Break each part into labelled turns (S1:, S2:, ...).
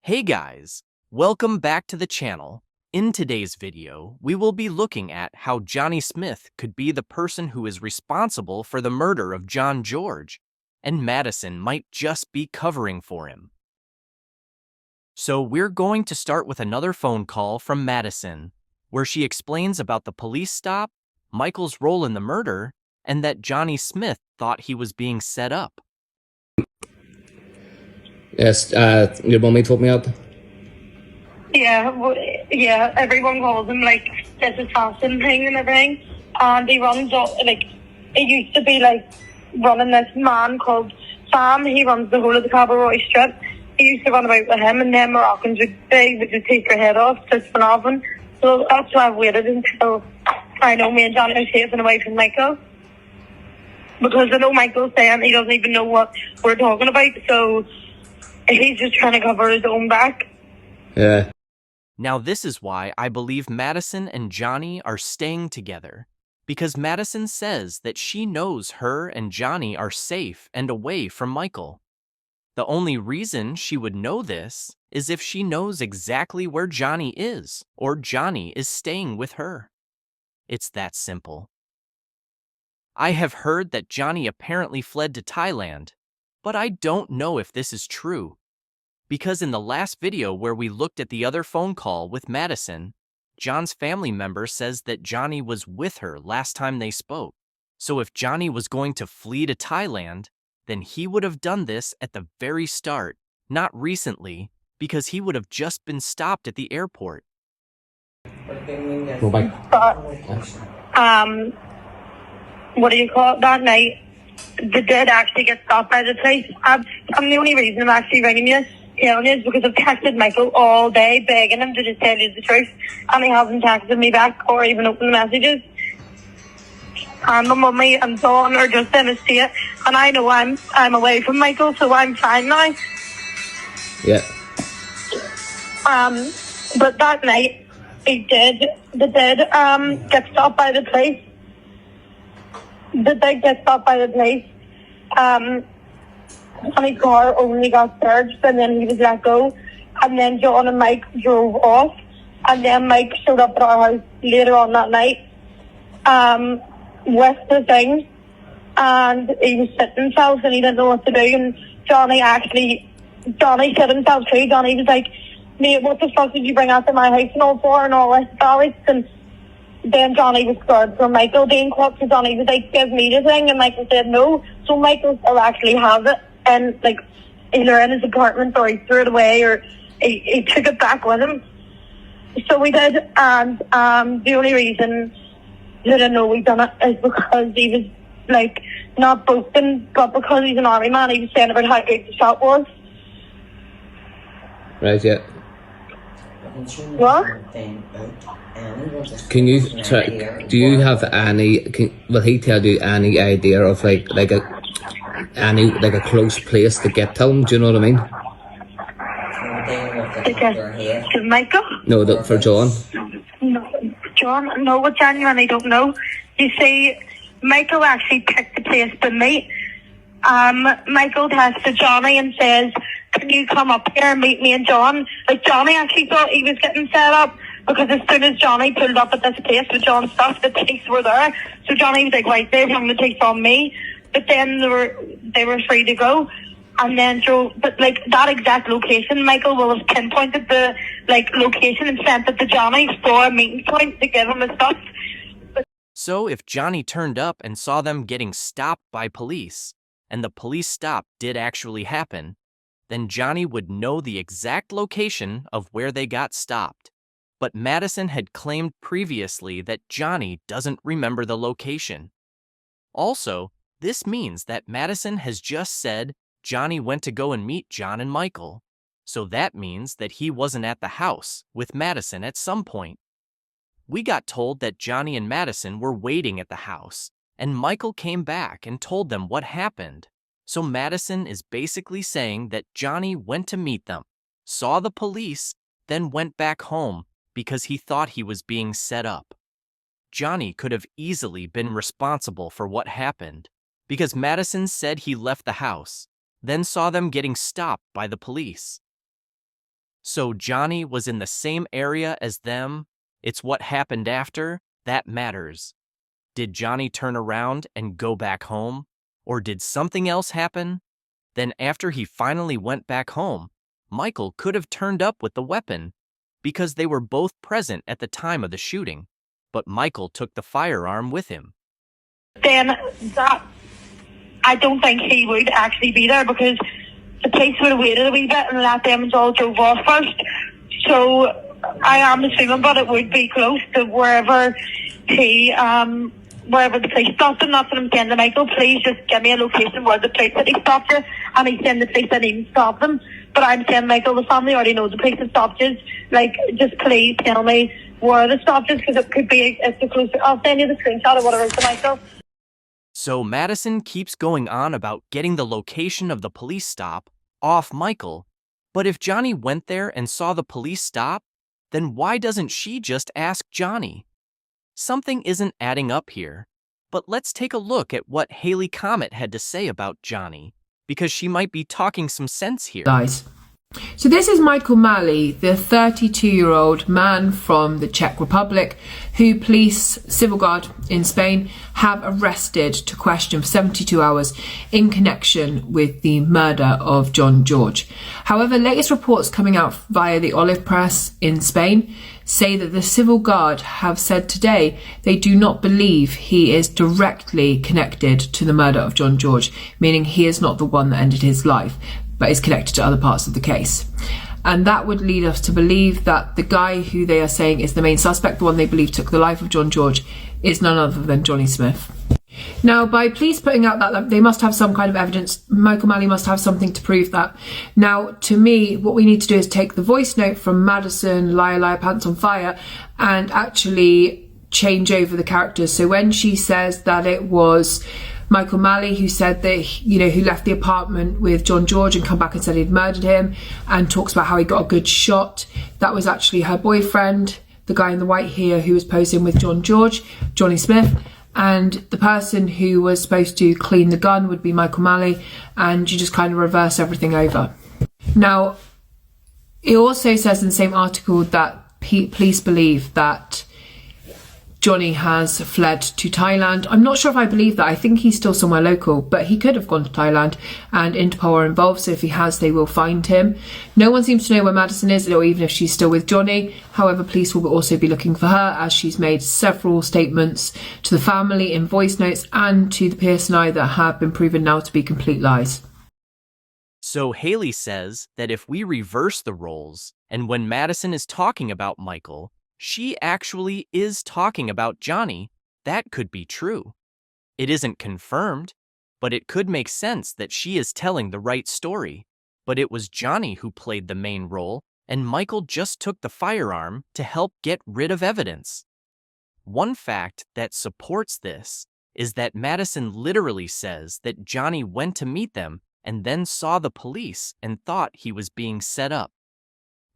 S1: Hey guys, welcome back to the channel. In today's video, we will be looking at how Jonny Smith could be the person who is responsible for the murder of John George, and Madison might just be covering for him. So we're going to start with another phone call from Madison, where she explains about the police stop, Michael's role in the murder, and that Jonny Smith thought he was being set up.
S2: Yes, your mummy told me up.
S3: Yeah, everyone calls him like this assassin thing and everything. And he runs like it used to be like running this man called Sam. He runs the whole of the Cabaret Strip. He used to run about with him, and then Moroccans would just take your head off just for nothing. So that's why I've waited until I know me and Johnny are safe and away from Michael. Because I know Michael's saying he doesn't even know what we're talking about, so he's just trying to cover his own back.
S2: Yeah.
S1: Now this is why I believe Madison and Jonny are staying together, because Madison says that she knows her and Jonny are safe and away from Michael. The only reason she would know this is if she knows exactly where Jonny is, or Jonny is staying with her. It's that simple. I have heard that Jonny apparently fled to Thailand, but I don't know if this is true. Because in the last video where we looked at the other phone call with Madison, John's family member says that Jonny was with her last time they spoke. So if Jonny was going to flee to Thailand, then he would have done this at the very start, not recently, because he would have just been stopped at the airport.
S2: Go back.
S3: What do you call it? That night, they did actually get stopped by the police. I'm the only reason I'm actually ringing you, telling you, is because I've texted Michael all day, begging him to just tell you the truth, and he hasn't texted me back or even opened the messages. And my mummy and Dawn are just in a state, and I know I'm away from Michael, so I'm fine now.
S2: Yeah.
S3: But that night, they did get stopped by the police. They did get stopped by the police. And his car only got searched, and then he was let go. And then John and Mike drove off, and then Mike showed up at our house later on that night with the thing, and he was sitting himself and he didn't know what to do. And Jonny shit himself too. Jonny was like, "Mate, what the fuck did you bring out to my house and all for and all this, Alex?" And then Jonny was scared for Michael being caught, so Jonny was like, "Give me the thing," and Michael said no. So Michael still actually has it, and like either in his apartment or he threw it away or he took it back with him. So we did, and the only reason that I know we done it is because he was like not boasting, but because he's an army man, he was saying about how big the shot was.
S2: Right. Yeah.
S3: What?
S2: Can you try? Do you have any? Will he tell you any idea of like a close place to get to him? Do you know what I mean?
S3: To Michael?
S2: No, for John.
S3: No, John, no, I genuinely don't know. You see, Michael actually picked the place to meet. Michael texted Jonny and says, "Can you come up here and meet me and John?" Like, Jonny actually thought he was getting set up, because as soon as Jonny pulled up at this place with John's stuff, the police were there. So Jonny was like, "Right, they're having to take on me." But then they were free to go. And then but like that exact location, Michael will have pinpointed the like location and sent it to Jonny for a meeting point to give him his stuff.
S1: So if Jonny turned up and saw them getting stopped by police, and the police stop did actually happen, then Jonny would know the exact location of where they got stopped. But Madison had claimed previously that Jonny doesn't remember the location. Also, this means that Madison has just said Jonny went to go and meet John and Michael, so that means that he wasn't at the house with Madison at some point. We got told that Jonny and Madison were waiting at the house, and Michael came back and told them what happened. So Madison is basically saying that Jonny went to meet them, saw the police, then went back home because he thought he was being set up. Jonny could have easily been responsible for what happened, because Madison said he left the house, then saw them getting stopped by the police. So Jonny was in the same area as them. It's what happened after that matters. Did Jonny turn around and go back home? Or did something else happen? Then after he finally went back home, Michael could have turned up with the weapon because they were both present at the time of the shooting, but Michael took the firearm with him.
S3: Then that, I don't think he would actually be there because the police would have waited a wee bit and let them all drove off first. So I am assuming, but it would be close to wherever wherever the police stopped him. That's what I'm saying to Michael. Please just give me a location where the police said he stopped you. And he's saying the police didn't even stop them. But I'm saying, Michael, the family already knows the police have stopped you. Like, just please tell me where the stopped you, because it could be, it's the closer. I'll send you the screenshot or whatever to Michael.
S1: So Madison keeps going on about getting the location of the police stop off Michael. But if Jonny went there and saw the police stop, then why doesn't she just ask Jonny? Something isn't adding up here. But let's take a look at what Haley Comet had to say about Jonny, because she might be talking some sense here.
S4: Guys. So this is Michael Malley, the 32-year-old man from the Czech Republic who police, civil guard in Spain, have arrested to question for 72 hours in connection with the murder of John George. However, latest reports coming out via the Olive Press in Spain say that the civil guard have said today they do not believe he is directly connected to the murder of John George, meaning he is not the one that ended his life, but is connected to other parts of the case. And that would lead us to believe that the guy who they are saying is the main suspect, the one they believe took the life of John George, is none other than Jonny Smith. Now, by police putting out that, they must have some kind of evidence. Michael Malley must have something to prove that. Now, to me, what we need to do is take the voice note from Madison, Liar Liar Pants on Fire, and actually change over the characters. So when she says that it was Michael Malley who said that, you know, who left the apartment with John George and come back and said he'd murdered him, and talks about how he got a good shot, that was actually her boyfriend, the guy in the white here who was posing with John George, Jonny Smith. And the person who was supposed to clean the gun would be Michael Malley, and you just kind of reverse everything over. Now, it also says in the same article that police believe that Jonny has fled to Thailand. I'm not sure if I believe that. I think he's still somewhere local, but he could have gone to Thailand, and Interpol are involved, so if he has, they will find him. No one seems to know where Madison is, or even if she's still with Jonny. However, police will also be looking for her, as she's made several statements to the family in voice notes and to the PSNI that have been proven now to be complete lies.
S1: So Haley says that if we reverse the roles, and when Madison is talking about Michael, she actually is talking about Jonny, that could be true. It isn't confirmed, but it could make sense that she is telling the right story. But it was Jonny who played the main role, and Michael just took the firearm to help get rid of evidence. One fact that supports this is that Madison literally says that Jonny went to meet them and then saw the police and thought he was being set up.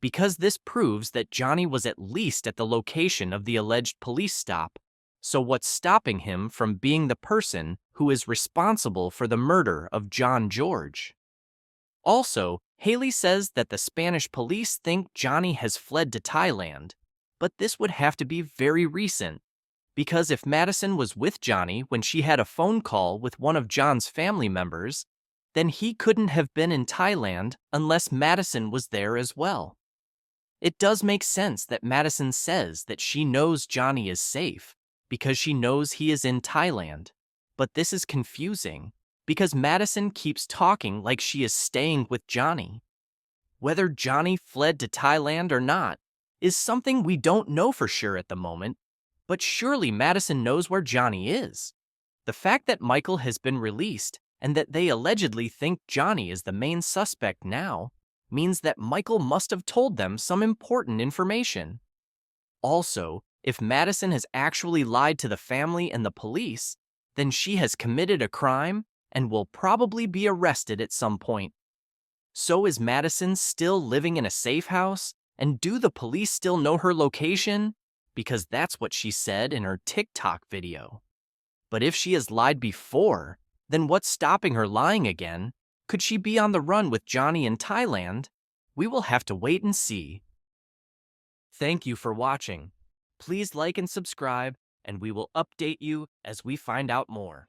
S1: Because this proves that Jonny was at least at the location of the alleged police stop, so what's stopping him from being the person who is responsible for the murder of John George? Also, Haley says that the Spanish police think Jonny has fled to Thailand, but this would have to be very recent, because if Madison was with Jonny when she had a phone call with one of John's family members, then he couldn't have been in Thailand unless Madison was there as well. It does make sense that Madison says that she knows Jonny is safe because she knows he is in Thailand, but this is confusing because Madison keeps talking like she is staying with Jonny. Whether Jonny fled to Thailand or not is something we don't know for sure at the moment, but surely Madison knows where Jonny is. The fact that Michael has been released and that they allegedly think Jonny is the main suspect now means that Michael must have told them some important information. Also, if Madison has actually lied to the family and the police, then she has committed a crime and will probably be arrested at some point. So is Madison still living in a safe house? And do the police still know her location? Because that's what she said in her TikTok video. But if she has lied before, then what's stopping her lying again? Could she be on the run with Jonny in Thailand? We will have to wait and see. Thank you for watching. Please like and subscribe, and we will update you as we find out more.